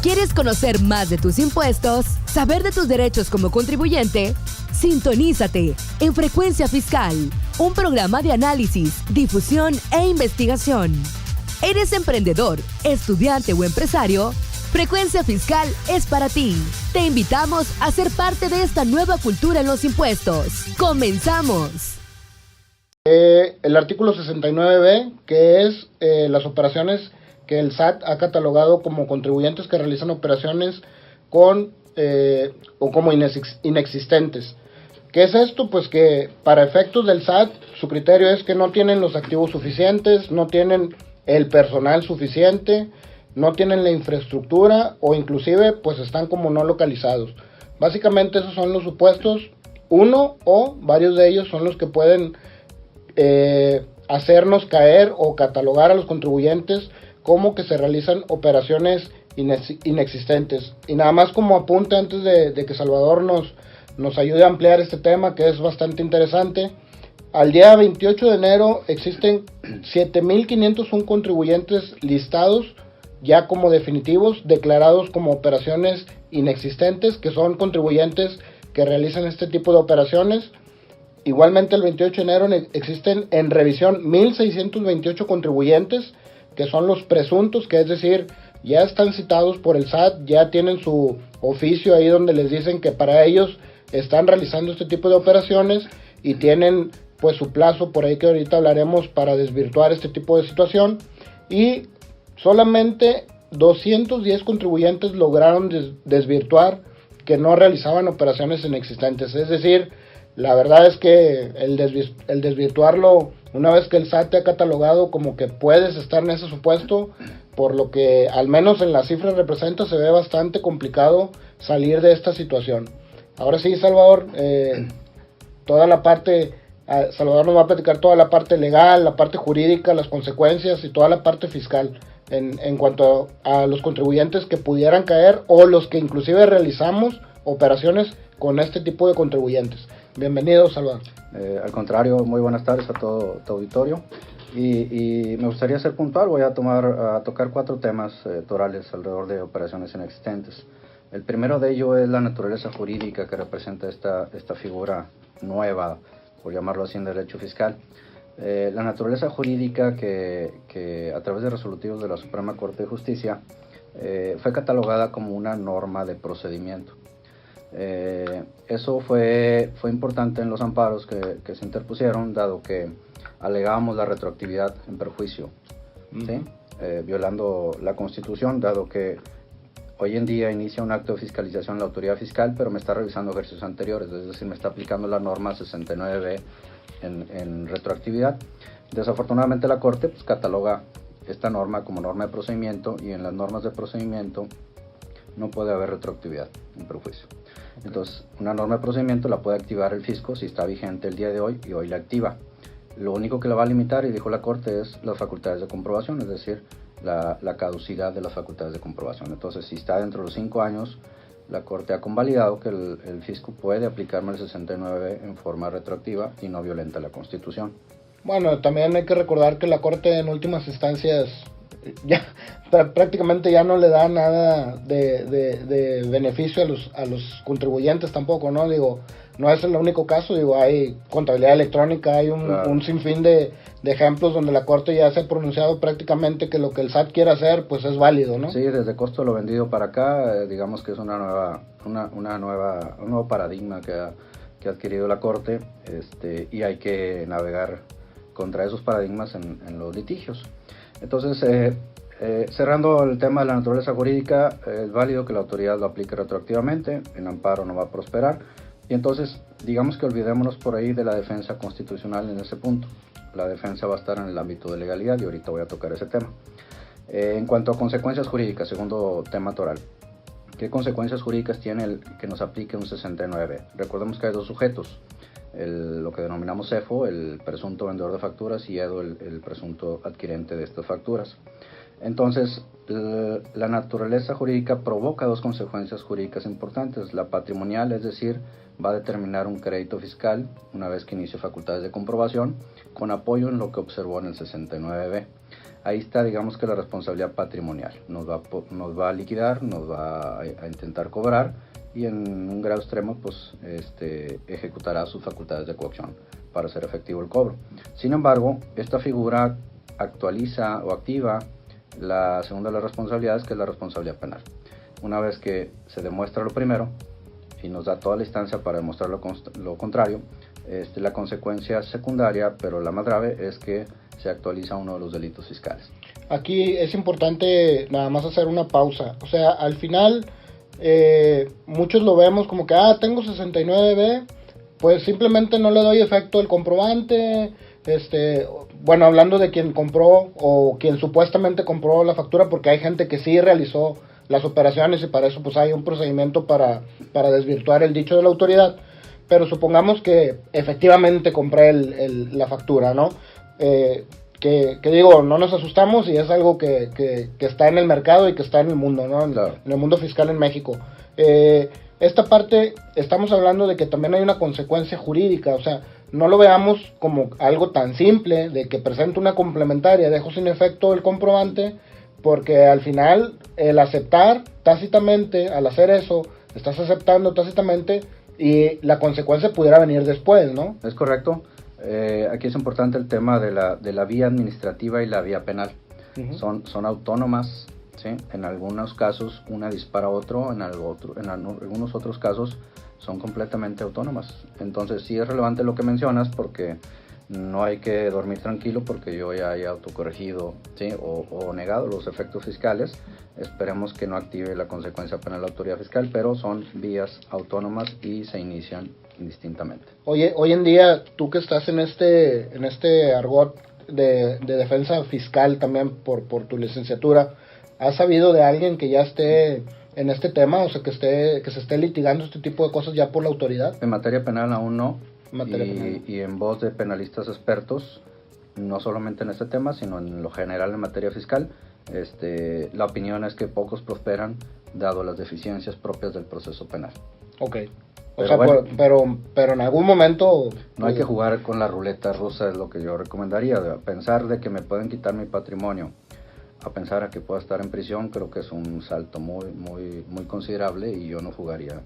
¿Quieres conocer más de tus impuestos? ¿Saber de tus derechos como contribuyente? Sintonízate en Frecuencia Fiscal, un programa de análisis, difusión e investigación. ¿Eres emprendedor, estudiante o empresario? Frecuencia Fiscal es para ti. Te invitamos a ser parte de esta nueva cultura en los impuestos. ¡Comenzamos! El artículo 69B, que es las operaciones que el SAT ha catalogado como contribuyentes que realizan operaciones con o como inexistentes. ¿Qué es esto? Pues que para efectos del SAT, su criterio es que no tienen los activos suficientes, no tienen el personal suficiente, no tienen la infraestructura o inclusive pues están como no localizados. Básicamente esos son los supuestos, uno o varios de ellos son los que pueden hacernos caer o catalogar a los contribuyentes como que se realizan operaciones inexistentes. Y nada más como apunte antes de que Salvador nos ayude a ampliar este tema, que es bastante interesante. Al día 28 de enero existen 7.501 contribuyentes listados ya como definitivos, declarados como operaciones inexistentes, que son contribuyentes que realizan este tipo de operaciones. Igualmente el 28 de enero existen en revisión 1.628 contribuyentes, que son los presuntos, que es decir, ya están citados por el SAT, ya tienen su oficio ahí donde les dicen que para ellos están realizando este tipo de operaciones y tienen pues su plazo por ahí que ahorita hablaremos para desvirtuar este tipo de situación. Y solamente 210 contribuyentes lograron desvirtuar que no realizaban operaciones inexistentes. Es decir, la verdad es que el desvirtuarlo, una vez que el SAT te ha catalogado como que puedes estar en ese supuesto, por lo que al menos en las cifras representa, se ve bastante complicado salir de esta situación. Ahora sí, Salvador, Salvador nos va a platicar toda la parte legal, la parte jurídica, las consecuencias y toda la parte fiscal en cuanto a los contribuyentes que pudieran caer o los que inclusive realizamos operaciones con este tipo de contribuyentes. Bienvenido, Salvador. Al contrario, muy buenas tardes a todo tu auditorio. Y me gustaría ser puntual, voy a tocar 4 temas torales alrededor de operaciones inexistentes. El primero de ello es la naturaleza jurídica que representa esta figura nueva, por llamarlo así, en derecho fiscal. La naturaleza jurídica que a través de resolutivos de la Suprema Corte de Justicia fue catalogada como una norma de procedimiento. Eso fue importante en los amparos que se interpusieron, dado que alegábamos la retroactividad en perjuicio, ¿sí? Violando la Constitución, dado que hoy en día inicia un acto de fiscalización la autoridad fiscal, pero me está revisando ejercicios anteriores, es decir, me está aplicando la norma 69B en retroactividad. Desafortunadamente la Corte pues cataloga esta norma como norma de procedimiento, y en las normas de procedimiento no puede haber retroactividad en perjuicio. Okay. Entonces, una norma de procedimiento la puede activar el fisco si está vigente el día de hoy y hoy la activa. Lo único que la va a limitar, y dijo la Corte, es las facultades de comprobación, es decir, la caducidad de las facultades de comprobación. Entonces, si está dentro de los 5 años, la Corte ha convalidado que el fisco puede aplicarme el 69 en forma retroactiva y no violenta la Constitución. Bueno, también hay que recordar que la Corte en últimas instancias ya prácticamente ya no le da nada de beneficio a los contribuyentes tampoco, ¿no? Digo, no es el único caso, digo, hay contabilidad electrónica, hay un sinfín de ejemplos donde la Corte ya se ha pronunciado prácticamente que lo que el SAT quiere hacer, pues es válido, ¿no? Sí, desde costo de lo vendido para acá, digamos que es un nuevo paradigma que ha adquirido la Corte, y hay que navegar contra esos paradigmas en los litigios. Entonces, cerrando el tema de la naturaleza jurídica, es válido que la autoridad lo aplique retroactivamente, el amparo no va a prosperar, y entonces digamos que olvidémonos por ahí de la defensa constitucional en ese punto. La defensa va a estar en el ámbito de legalidad y ahorita voy a tocar ese tema. En cuanto a consecuencias jurídicas, segundo tema toral, ¿qué consecuencias jurídicas tiene el que nos aplique un 69? Recordemos que hay 2 sujetos, lo que denominamos CEFO, el presunto vendedor de facturas, y EDO, el presunto adquirente de estas facturas. Entonces, la naturaleza jurídica provoca 2 consecuencias jurídicas importantes. La patrimonial, es decir, va a determinar un crédito fiscal una vez que inicie facultades de comprobación, con apoyo en lo que observó en el 69B. ahí está, digamos que la responsabilidad patrimonial. Nos va a liquidar, nos va a intentar cobrar y en un grado extremo pues ejecutará sus facultades de coacción para hacer efectivo el cobro. Sin embargo, esta figura actualiza o activa la segunda de las responsabilidades, que es la responsabilidad penal. Una vez que se demuestra lo primero y nos da toda la instancia para demostrar lo contrario, la consecuencia secundaria, pero la más grave, es que se actualiza uno de los delitos fiscales. Aquí es importante nada más hacer una pausa. O sea, al final muchos lo vemos como que, tengo 69B, pues simplemente no le doy efecto al comprobante. Bueno, hablando de quien compró o quien supuestamente compró la factura, porque hay gente que sí realizó las operaciones y para eso pues hay un procedimiento para desvirtuar el dicho de la autoridad. Pero supongamos que efectivamente compré la factura, ¿no? Que digo, no nos asustamos y es algo que está en el mercado y que está en el mundo, ¿no? Claro. En el mundo fiscal en México. Esta parte, estamos hablando de que también hay una consecuencia jurídica, o sea, no lo veamos como algo tan simple de que presento una complementaria, dejo sin efecto el comprobante, porque al final el aceptar tácitamente, al hacer eso, estás aceptando tácitamente y la consecuencia pudiera venir después, ¿no? Es correcto. Aquí es importante el tema de la vía administrativa y la vía penal. Uh-huh. Son autónomas, ¿sí? En algunos casos una dispara a otro, en algunos otros casos son completamente autónomas. Entonces sí es relevante lo que mencionas, porque no hay que dormir tranquilo porque yo ya haya autocorregido, ¿sí? o negado los efectos fiscales. Esperemos que no active la consecuencia penal la autoridad fiscal, pero son vías autónomas y se inician indistintamente. Oye, hoy en día, tú que estás en este argot de defensa fiscal también por tu licenciatura, ¿has sabido de alguien que ya esté en este tema, o sea, que se esté litigando este tipo de cosas ya por la autoridad? En materia penal aún no, y en voz de penalistas expertos, no solamente en este tema, sino en lo general en materia fiscal, la opinión es que pocos prosperan dado las deficiencias propias del proceso penal. Ok. Pero en algún momento no hay que jugar con la ruleta rusa, es lo que yo recomendaría. Pensar de que me pueden quitar mi patrimonio a pensar a que pueda estar en prisión, creo que es un salto muy considerable, y yo no jugaría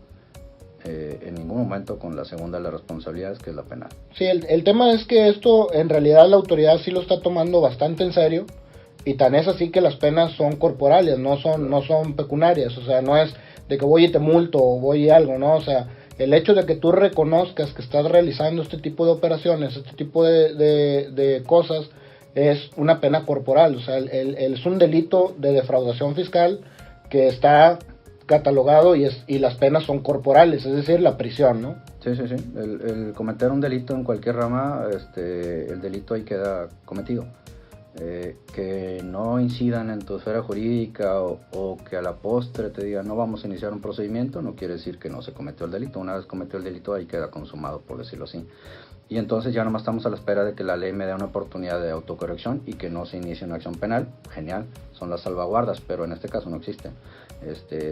en ningún momento con la segunda de las responsabilidades, que es la penal. Sí, el tema es que esto en realidad la autoridad sí lo está tomando bastante en serio, y tan es así que las penas son corporales, no son pecuniarias. O sea, no es de que voy y te multo o voy y algo, ¿no? O sea, el hecho de que tú reconozcas que estás realizando este tipo de operaciones, este tipo de cosas, es una pena corporal. O sea, es un delito de defraudación fiscal que está catalogado y las penas son corporales, es decir, la prisión, ¿no? Sí. El cometer un delito en cualquier rama, el delito ahí queda cometido. Que no incidan en tu esfera jurídica o que a la postre te digan no vamos a iniciar un procedimiento, no quiere decir que no se cometió el delito. Una vez cometió el delito, ahí queda consumado, por decirlo así. Y entonces ya nomás estamos a la espera de que la ley me dé una oportunidad de autocorrección y que no se inicie una acción penal. Genial, son las salvaguardas, pero en este caso no existen.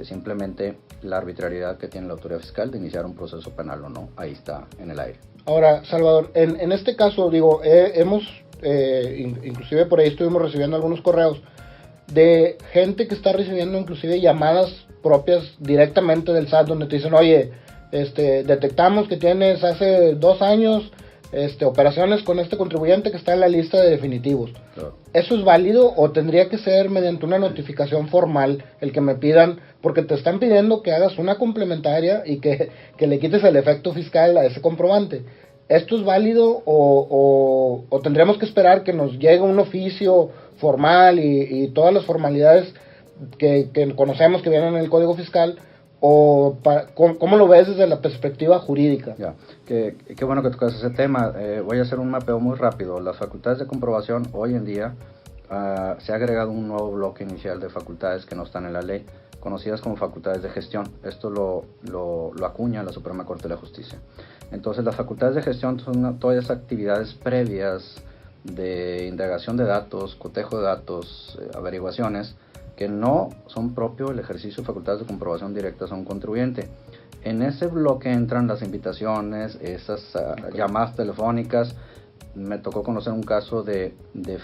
Simplemente la arbitrariedad que tiene la autoridad fiscal de iniciar un proceso penal o no, ahí está en el aire. Ahora, Salvador, en este caso, digo, inclusive por ahí estuvimos recibiendo algunos correos de gente que está recibiendo inclusive llamadas propias directamente del SAT, donde te dicen, oye, detectamos que tienes hace 2 años operaciones con este contribuyente que está en la lista de definitivos. Claro. ¿Eso es válido o tendría que ser mediante una notificación formal el que me pidan, porque te están pidiendo que hagas una complementaria y que le quites el efecto fiscal a ese comprobante? ¿Esto es válido o tendremos que esperar que nos llegue un oficio formal y todas las formalidades que conocemos que vienen en el Código Fiscal? ¿Cómo lo ves desde la perspectiva jurídica? Ya, qué bueno que tocas ese tema. Voy a hacer un mapeo muy rápido. Las facultades de comprobación, hoy en día se ha agregado un nuevo bloque inicial de facultades que no están en la ley, conocidas como facultades de gestión. Esto lo acuña la Suprema Corte de la Justicia. Entonces, las facultades de gestión son todas esas actividades previas de indagación de datos, cotejo de datos, averiguaciones, que no son propio el ejercicio de facultades de comprobación directas a un contribuyente. En ese bloque entran las invitaciones, esas llamadas telefónicas. Me tocó conocer un caso de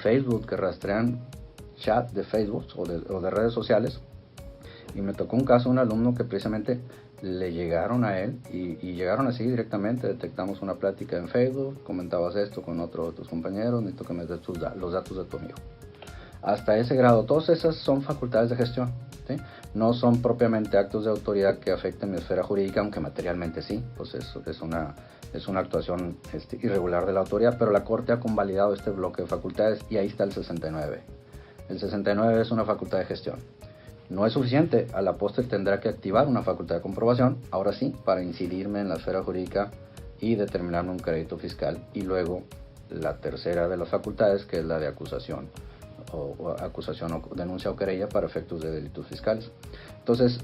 Facebook que rastrean chat de Facebook o de redes sociales, y me tocó un caso de un alumno que precisamente le llegaron a él y llegaron así directamente. Detectamos una plática en Facebook, comentabas esto con otro de tus compañeros, necesito que me des los datos de tu amigo. Hasta ese grado, todas esas son facultades de gestión, ¿sí? No son propiamente actos de autoridad que afecten mi esfera jurídica, aunque materialmente sí, pues es una actuación irregular de la autoridad, pero la Corte ha convalidado este bloque de facultades y ahí está el 69. El 69 es una facultad de gestión. No es suficiente, a la postre tendrá que activar una facultad de comprobación, ahora sí, para incidirme en la esfera jurídica y determinarme un crédito fiscal, y luego la tercera de las facultades, que es la de acusación o denuncia o querella para efectos de delitos fiscales. Entonces,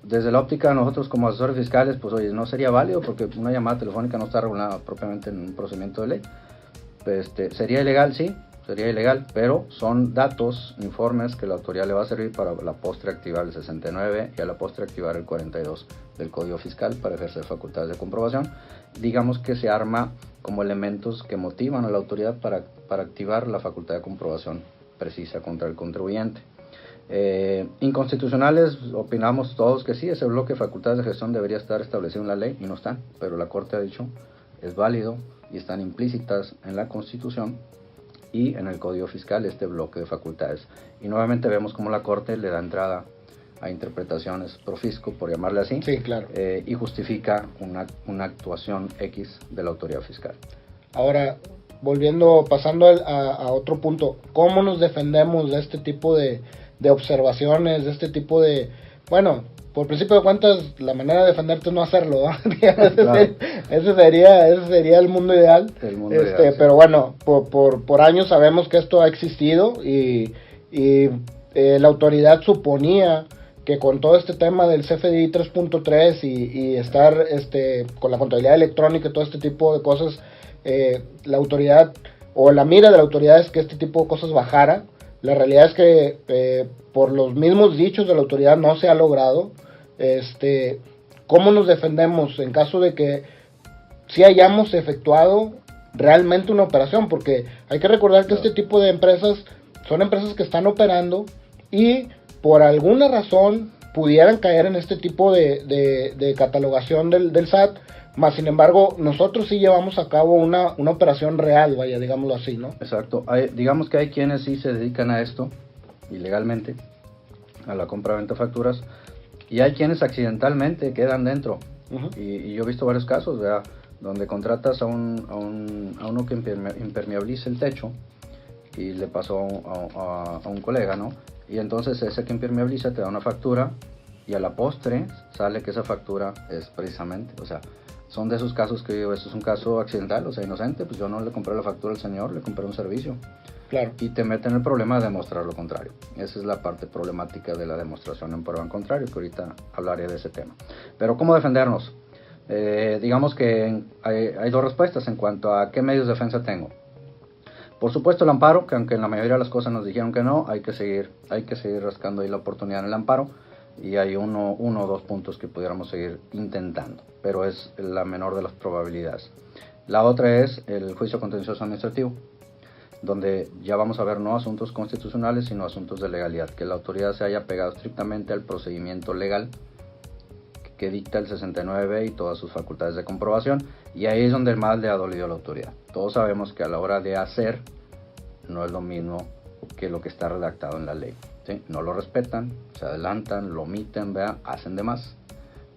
desde la óptica de nosotros como asesores fiscales, pues oye, no sería válido porque una llamada telefónica no está regulada propiamente en un procedimiento de ley. Sería ilegal, sí, sería ilegal, pero son datos, informes que la autoridad le va a servir para la postre activar el 69 y a la postre activar el 42 del Código Fiscal para ejercer facultades de comprobación. Digamos que se arma como elementos que motivan a la autoridad para activar la facultad de comprobación precisa contra el contribuyente. Inconstitucionales, opinamos todos que sí, ese bloque de facultades de gestión debería estar establecido en la ley y no están, pero la Corte ha dicho es válido y están implícitas en la Constitución y en el Código Fiscal este bloque de facultades. Y nuevamente vemos cómo la Corte le da entrada a interpretaciones pro fisco, por llamarle así, sí, claro. Y justifica una actuación X de la autoridad fiscal. Ahora, pasando a otro punto, ¿cómo nos defendemos de este tipo de observaciones, de este tipo de... Bueno, por principio de cuentas, la manera de defenderte es no hacerlo, ¿no? Claro. ese sería el mundo ideal. Sí. Pero bueno, por años sabemos que esto ha existido y la autoridad suponía que con todo este tema del CFDI 3.3 y estar con la contabilidad electrónica y todo este tipo de cosas, la autoridad o la mira de la autoridad es que este tipo de cosas bajara. La realidad es que por los mismos dichos de la autoridad no se ha logrado. ¿Cómo nos defendemos en caso de que sí hayamos efectuado realmente una operación? Porque hay que recordar que este tipo de empresas son empresas que están operando y por alguna razón pudieran caer en este tipo de catalogación del SAT. Más sin embargo, nosotros sí llevamos a cabo una operación real, vaya, digámoslo así, ¿no? Exacto. Digamos que hay quienes sí se dedican a esto, ilegalmente, a la compra-venta de facturas, y hay quienes accidentalmente quedan dentro. Uh-huh. Y yo he visto varios casos, ¿verdad?, donde contratas a uno que impermeabilice el techo, y le pasó a un colega, ¿no? Y entonces ese que impermeabiliza te da una factura, y a la postre sale que esa factura es precisamente, o sea, son de esos casos que digo, esto es un caso accidental, o sea, inocente, pues yo no le compré la factura al señor, le compré un servicio. Claro. Y te meten el problema de demostrar lo contrario. Esa es la parte problemática de la demostración en prueba en contrario, que ahorita hablaré de ese tema. Pero ¿cómo defendernos? Digamos que hay dos respuestas en cuanto a qué medios de defensa tengo. Por supuesto el amparo, que aunque en la mayoría de las cosas nos dijeron que no, hay que seguir rascando ahí la oportunidad en el amparo. Y hay uno o dos puntos que pudiéramos seguir intentando, pero es la menor de las probabilidades. La otra es el juicio contencioso administrativo, donde ya vamos a ver no asuntos constitucionales, sino asuntos de legalidad, que la autoridad se haya pegado estrictamente al procedimiento legal que dicta el 69 y todas sus facultades de comprobación, y ahí es donde más le ha dolido a la autoridad. Todos sabemos que a la hora de hacer no es lo mismo que lo que está redactado en la ley. ¿Sí? No lo respetan, se adelantan, lo omiten, hacen de más,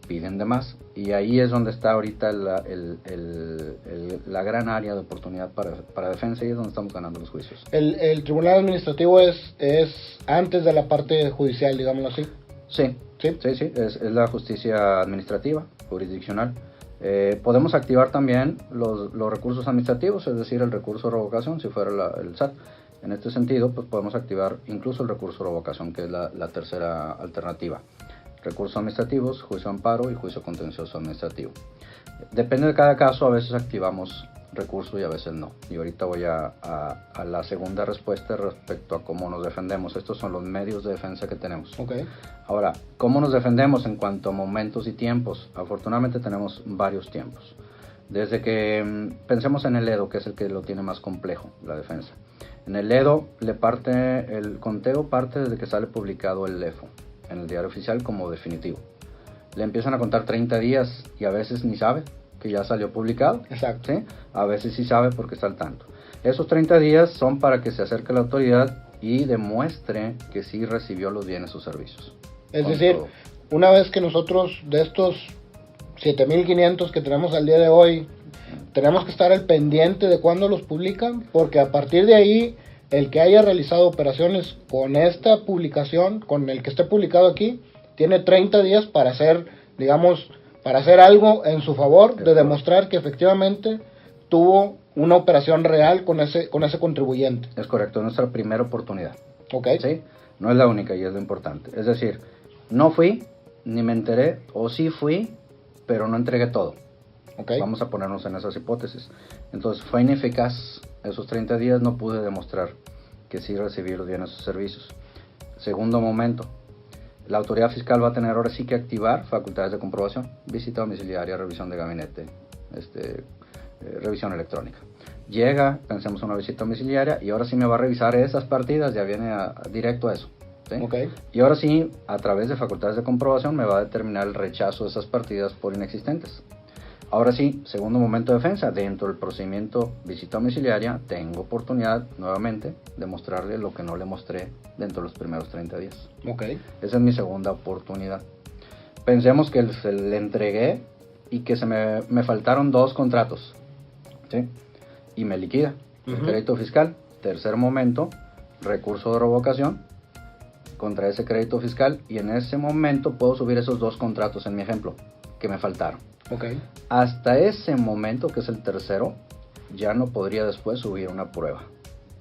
piden de más, y ahí es donde está ahorita la gran área de oportunidad para defensa, y es donde estamos ganando los juicios. El tribunal administrativo es antes de la parte judicial, digámoslo así. Sí, es la justicia administrativa, jurisdiccional. Podemos activar también los recursos administrativos, es decir, el recurso de revocación, si fuera el SAT. En este sentido, pues podemos activar incluso el recurso de revocación, que es la tercera alternativa. Recursos administrativos, juicio de amparo y juicio contencioso administrativo. Depende de cada caso, a veces activamos recurso y a veces no. Y ahorita voy a la segunda respuesta respecto a cómo nos defendemos. Estos son los medios de defensa que tenemos. Okay. Ahora, ¿cómo nos defendemos en cuanto a momentos y tiempos? Afortunadamente tenemos varios tiempos. Desde que pensemos en el EDO, que es el que lo tiene más complejo, la defensa. En el EDO el conteo parte desde que sale publicado el EFO en el diario oficial como definitivo. Le empiezan a contar 30 días y a veces ni sabe que ya salió publicado. Exacto. ¿Sí? A veces sí sabe porque está al tanto. Esos 30 días son para que se acerque la autoridad y demuestre que sí recibió los bienes o servicios. Es decir, todo. Una vez que nosotros de estos 7.500 que tenemos al día de hoy, tenemos que estar al pendiente de cuándo los publican, porque a partir de ahí, el que haya realizado operaciones con esta publicación, con el que esté publicado aquí, tiene 30 días para hacer, digamos, para hacer algo en su favor, de demostrar que efectivamente tuvo una operación real con ese contribuyente. Es correcto, es nuestra primera oportunidad. Ok. ¿Sí? No es la única y es lo importante. Es decir, no fui, ni me enteré, o sí fui, pero no entregué todo. Okay. Vamos a ponernos en esas hipótesis. Entonces, fue ineficaz esos 30 días, no pude demostrar que sí recibí los bienes o servicios. Segundo momento, la autoridad fiscal va a tener ahora sí que activar facultades de comprobación, visita domiciliaria, revisión de gabinete, revisión electrónica. Llega, pensemos una visita domiciliaria y ahora sí me va a revisar esas partidas, ya viene directo a eso. ¿Sí? Okay. Y ahora sí, a través de facultades de comprobación me va a determinar el rechazo de esas partidas por inexistentes. Ahora sí, segundo momento de defensa, dentro del procedimiento visita domiciliaria, tengo oportunidad nuevamente de mostrarle lo que no le mostré dentro de los primeros 30 días. Okay. Esa es mi segunda oportunidad. Pensemos que le entregué y que me faltaron 2 contratos, ¿sí? Y me liquida el crédito fiscal. Tercer momento, recurso de revocación contra ese crédito fiscal y en ese momento puedo subir esos 2 contratos en mi ejemplo que me faltaron. Okay. Hasta ese momento, que es el tercero, ya no podría después subir una prueba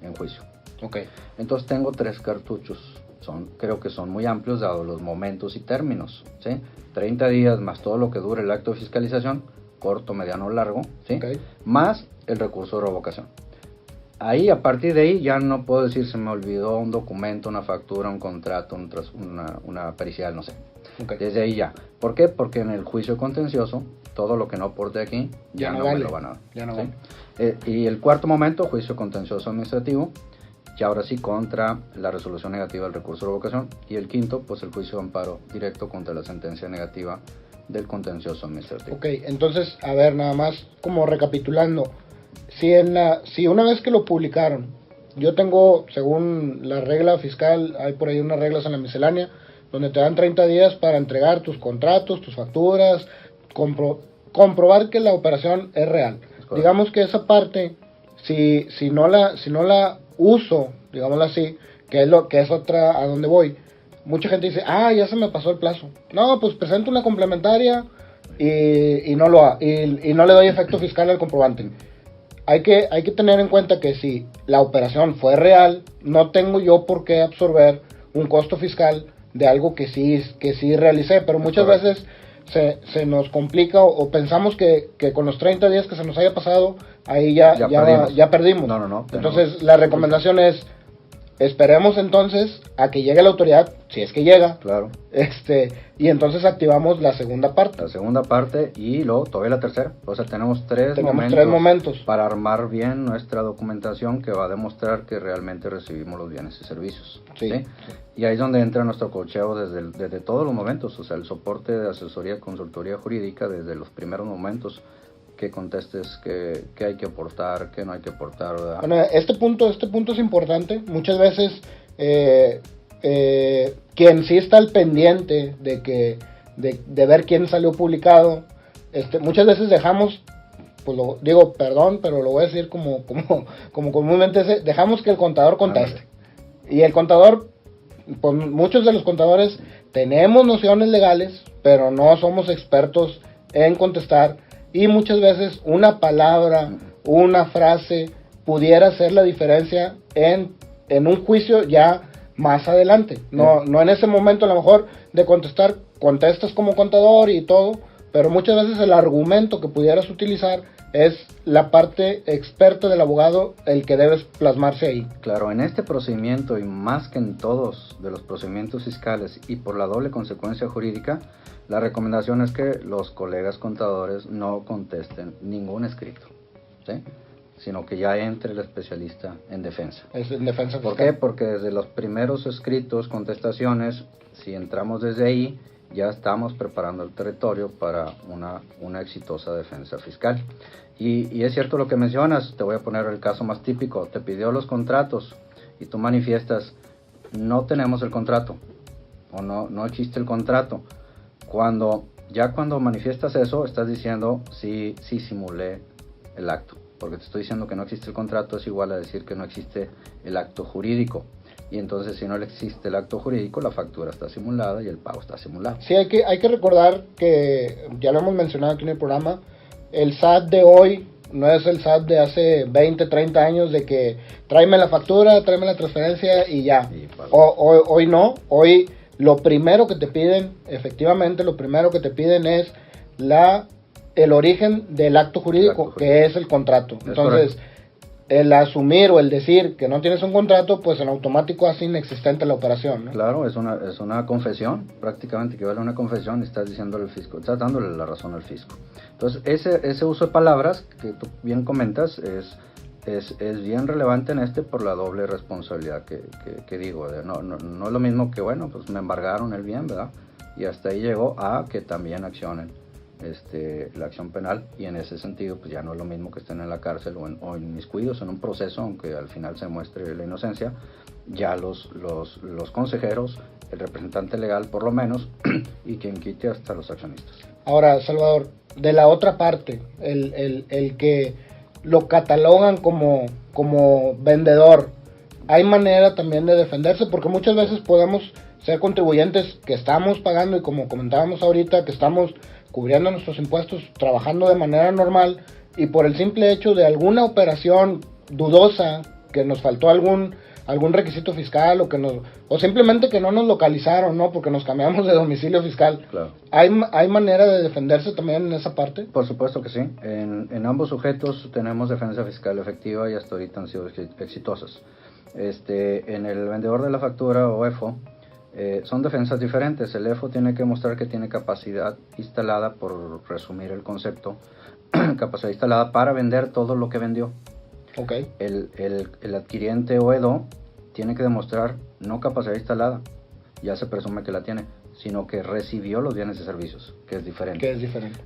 en juicio. Okay. Entonces tengo 3 cartuchos. Creo que son muy amplios dados los momentos y términos, ¿sí? 30 días más todo lo que dure el acto de fiscalización, corto, mediano o largo, ¿sí? Okay. Más el recurso de revocación. Ahí, a partir de ahí, ya no puedo decir se me olvidó un documento, una factura, un contrato, una pericial, no sé. Okay. Desde ahí ya. ¿Por qué? Porque en el juicio contencioso, todo lo que no aporte aquí, ya no vale. me lo van a dar. Ya no ¿sí? vale. Y el cuarto momento, juicio contencioso administrativo, y ahora sí contra la resolución negativa del recurso de revocación. Y el quinto, pues el juicio de amparo directo contra la sentencia negativa del contencioso administrativo. Ok, entonces, a ver, nada más como recapitulando. Si una vez que lo publicaron, yo tengo, según la regla fiscal, hay por ahí unas reglas en la miscelánea, donde te dan 30 días para entregar tus contratos, tus facturas, comprobar que la operación es real. Digamos que esa parte, si no la uso, digámoslo así, que es otra a donde voy, mucha gente dice, ya se me pasó el plazo. No, pues presento una complementaria y no le doy efecto fiscal al comprobante. Hay que tener en cuenta que si la operación fue real, no tengo yo por qué absorber un costo fiscal de algo que sí realicé, pero muchas veces se nos complica o pensamos que con los 30 días que se nos haya pasado, ahí ya perdimos. No. Entonces la recomendación es, esperemos entonces a que llegue la autoridad, si es que llega. Claro. Y entonces activamos la segunda parte. La segunda parte y luego todavía la tercera. O sea, tenemos tres momentos para armar bien nuestra documentación que va a demostrar que realmente recibimos los bienes y servicios. Sí. Y ahí es donde entra nuestro coacheo desde todos los momentos. O sea, el soporte de asesoría, consultoría jurídica desde los primeros momentos. Que contestes qué hay que aportar, qué no hay que aportar, ¿verdad? Bueno, este punto es importante. Muchas veces quien sí está al pendiente de ver quién salió publicado, muchas veces dejamos, pues perdón, pero lo voy a decir como comúnmente dejamos que el contador conteste. Y el contador, pues muchos de los contadores tenemos nociones legales, pero no somos expertos en contestar. Y muchas veces una palabra, una frase pudiera hacer la diferencia en un juicio ya más adelante. No en ese momento a lo mejor de contestas como contador y todo, pero muchas veces el argumento que pudieras utilizar es la parte experta del abogado el que debes plasmarse ahí. Claro, en este procedimiento y más que en todos de los procedimientos fiscales y por la doble consecuencia jurídica, la recomendación es que los colegas contadores no contesten ningún escrito, ¿sí? sino que ya entre el especialista en defensa. Es en defensa fiscal. ¿Por qué? Porque desde los primeros escritos, contestaciones, si entramos desde ahí, ya estamos preparando el territorio para una exitosa defensa fiscal. Y es cierto lo que mencionas, te voy a poner el caso más típico, te pidió los contratos y tú manifiestas, no tenemos el contrato, o no existe el contrato. Cuando manifiestas eso, estás diciendo, sí simulé el acto, porque te estoy diciendo que no existe el contrato, es igual a decir que no existe el acto jurídico. Y entonces, si no existe el acto jurídico, la factura está simulada y el pago está simulado. Sí, hay que recordar que, ya lo hemos mencionado aquí en el programa, el SAT de hoy no es el SAT de hace 20, 30 años de que tráeme la factura, tráeme la transferencia y ya. Hoy no, hoy lo primero que te piden, efectivamente, lo primero que te piden es el origen del acto jurídico, que es el contrato. Entonces, el asumir o el decir que no tienes un contrato, pues en automático hace inexistente la operación, ¿no? Claro, es una confesión, prácticamente equivale a una confesión y estás diciéndole al fisco, estás dándole la razón al fisco. Entonces, ese uso de palabras que tú bien comentas es bien relevante por la doble responsabilidad que digo. No es lo mismo que, bueno, pues me embargaron el bien, ¿verdad? Y hasta ahí llegó a que también accionen la acción penal, y en ese sentido pues ya no es lo mismo que estén en la cárcel o inmiscuidos en un proceso, aunque al final se muestre la inocencia. Ya los consejeros, el representante legal por lo menos, y quien quite hasta los accionistas. Ahora, Salvador, de la otra parte, el que lo catalogan como vendedor, ¿hay manera también de defenderse? Porque muchas veces podemos ser contribuyentes que estamos pagando, y como comentábamos ahorita, que estamos cubriendo nuestros impuestos, trabajando de manera normal, y por el simple hecho de alguna operación dudosa, que nos faltó algún requisito fiscal, o simplemente que no nos localizaron, ¿no? Porque nos cambiamos de domicilio fiscal. Claro. ¿Hay manera de defenderse también en esa parte? Por supuesto que sí. En ambos sujetos tenemos defensa fiscal efectiva y hasta ahorita han sido exitosas. En el vendedor de la factura o EFO, son defensas diferentes. El EFO tiene que mostrar que tiene capacidad instalada, por resumir el concepto, capacidad instalada para vender todo lo que vendió. Okay. El adquiriente o EDO tiene que demostrar no capacidad instalada, ya se presume que la tiene, sino que recibió los bienes y servicios, que es diferente.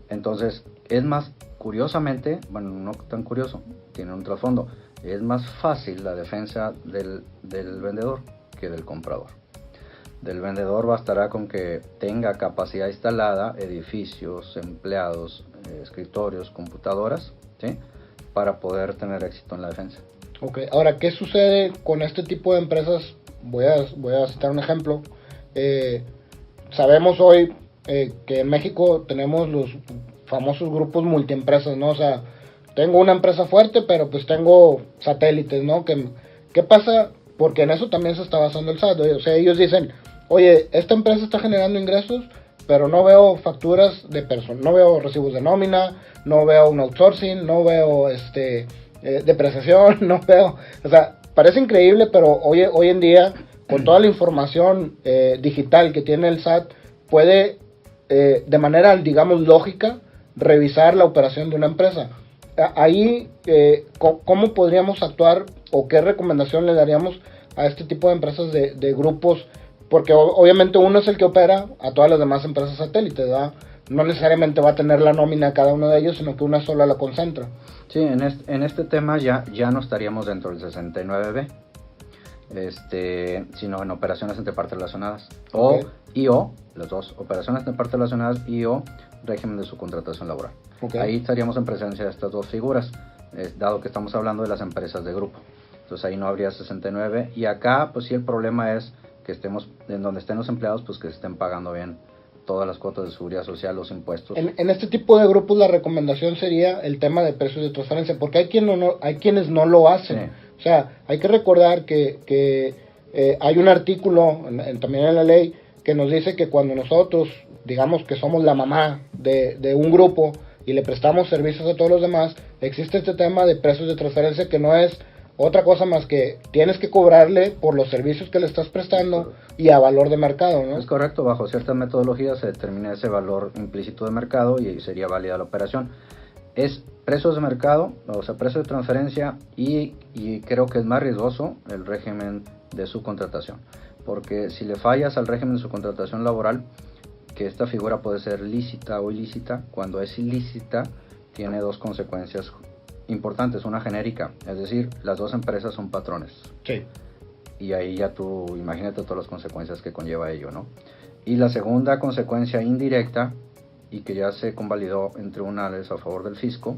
Entonces, es más, curiosamente, bueno, no tan curioso, tiene un trasfondo, es más fácil la defensa del vendedor que del comprador. Del vendedor bastará con que tenga capacidad instalada, edificios, empleados, escritorios, computadoras, ¿sí?, para poder tener éxito en la defensa. Ok, ahora, ¿qué sucede con este tipo de empresas? Voy a citar un ejemplo. Sabemos hoy que en México tenemos los famosos grupos multiempresas, ¿no? O sea, tengo una empresa fuerte, pero pues tengo satélites, ¿no? ¿Qué pasa? Porque en eso también se está basando el SAT. O sea, ellos dicen, oye, esta empresa está generando ingresos, pero no veo facturas de personas, no veo recibos de nómina, no veo un outsourcing, no veo depreciación, no veo, o sea, parece increíble, pero hoy en día, con toda la información digital que tiene el SAT, puede de manera, digamos, lógica, revisar la operación de una empresa. Ahí, ¿cómo podríamos actuar o qué recomendación le daríamos a este tipo de empresas de grupos? Porque obviamente uno es el que opera a todas las demás empresas satélites, ¿verdad? No necesariamente va a tener la nómina a cada uno de ellos, sino que una sola la concentra. Sí, en este tema ya no estaríamos dentro del 69B, sino en operaciones entre partes relacionadas. Okay. O las dos, operaciones entre partes relacionadas o régimen de subcontratación laboral. Okay. Ahí estaríamos en presencia de estas dos figuras, dado que estamos hablando de las empresas de grupo. Entonces ahí no habría 69, y acá pues sí el problema es que estemos, en donde estén los empleados, pues que estén pagando bien todas las cuotas de seguridad social, los impuestos. En este tipo de grupos la recomendación sería el tema de precios de transferencia, porque hay quienes no lo hacen. Sí. O sea, hay que recordar que hay un artículo también en la ley que nos dice que cuando nosotros, digamos que somos la mamá de un grupo y le prestamos servicios a todos los demás, existe este tema de precios de transferencia, que no es otra cosa más que tienes que cobrarle por los servicios que le estás prestando y a valor de mercado, ¿no? Es correcto, bajo ciertas metodologías se determina ese valor implícito de mercado y sería válida la operación. Es precios de mercado, o sea, precio de transferencia y creo que es más riesgoso el régimen de subcontratación. Porque si le fallas al régimen de subcontratación laboral, que esta figura puede ser lícita o ilícita, cuando es ilícita tiene dos consecuencias importantes, una genérica, es decir, las dos empresas son patrones. Sí. Y ahí ya tú imagínate todas las consecuencias que conlleva ello, ¿no? Y la segunda consecuencia indirecta, y que ya se convalidó en tribunales a favor del fisco,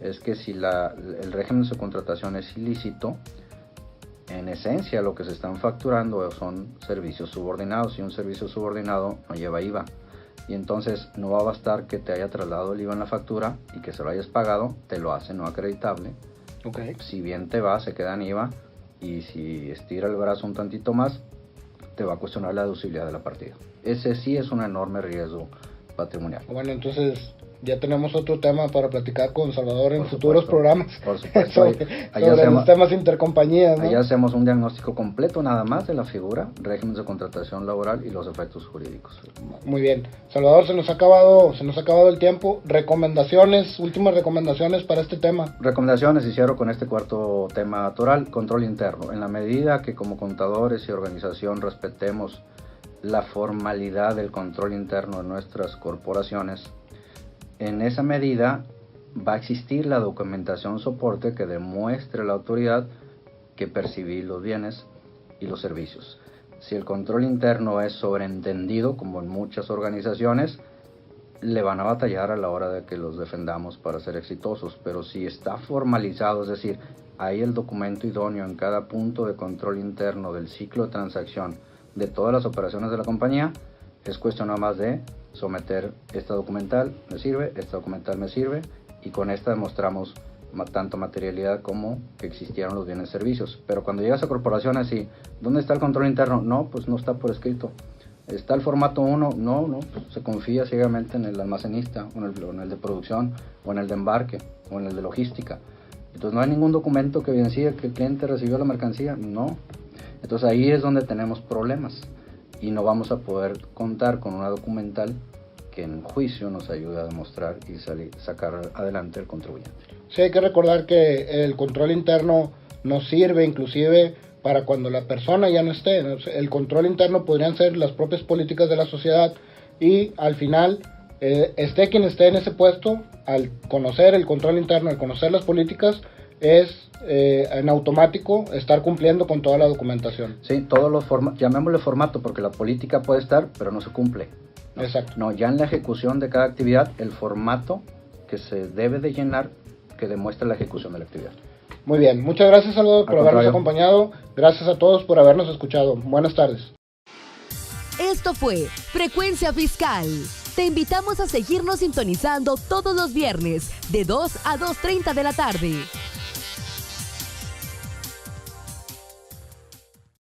es que si el régimen de subcontratación es ilícito, en esencia lo que se están facturando son servicios subordinados, y un servicio subordinado no lleva IVA. Y entonces no va a bastar que te haya trasladado el IVA en la factura y que se lo hayas pagado, te lo hace no acreditable. Okay. Si bien te va, se queda en IVA, y si estira el brazo un tantito más, te va a cuestionar la deducibilidad de la partida. Ese sí es un enorme riesgo patrimonial. Bueno, entonces ya tenemos otro tema para platicar con Salvador en Por futuros supuesto, programas. Por supuesto. sobre los temas intercompañías, ¿no? Allá hacemos un diagnóstico completo nada más de la figura, régimen de contratación laboral y los efectos jurídicos. Muy bien. Salvador, se nos ha acabado el tiempo. Recomendaciones, últimas recomendaciones para este tema. Recomendaciones, y cierro con este cuarto tema toral, control interno. En la medida que como contadores y organización respetemos la formalidad del control interno de nuestras corporaciones, en esa medida va a existir la documentación soporte que demuestre a la autoridad que percibí los bienes y los servicios. Si el control interno es sobreentendido, como en muchas organizaciones, le van a batallar a la hora de que los defendamos para ser exitosos. Pero si está formalizado, es decir, hay el documento idóneo en cada punto de control interno del ciclo de transacción de todas las operaciones de la compañía, es cuestión nada más de someter esta documental me sirve, esta documental me sirve, y con esta demostramos tanto materialidad como que existieron los bienes y servicios. Pero cuando llegas a corporaciones y ¿dónde está el control interno? No, pues no está por escrito. ¿Está el formato 1? No, pues se confía ciegamente en el almacenista, o en el de producción, o en el de embarque, o en el de logística. Entonces no hay ningún documento que evidencie que el cliente recibió la mercancía, no. Entonces ahí es donde tenemos problemas, y no vamos a poder contar con una documental que en juicio nos ayude a demostrar y sacar adelante el contribuyente. Sí, hay que recordar que el control interno nos sirve inclusive para cuando la persona ya no esté. El control interno podrían ser las propias políticas de la sociedad, y al final, esté quien esté en ese puesto, al conocer el control interno, al conocer las políticas, es en automático estar cumpliendo con toda la documentación. Sí, todos los llamémosle formato, porque la política puede estar, pero no se cumple. ¿No? Exacto. No, ya en la ejecución de cada actividad, el formato que se debe de llenar, que demuestra la ejecución de la actividad. Muy bien, muchas gracias, Salvador, por habernos acompañado. Gracias a todos por habernos escuchado. Buenas tardes. Esto fue Frecuencia Fiscal. Te invitamos a seguirnos sintonizando todos los viernes de 2 a 2:30 de la tarde.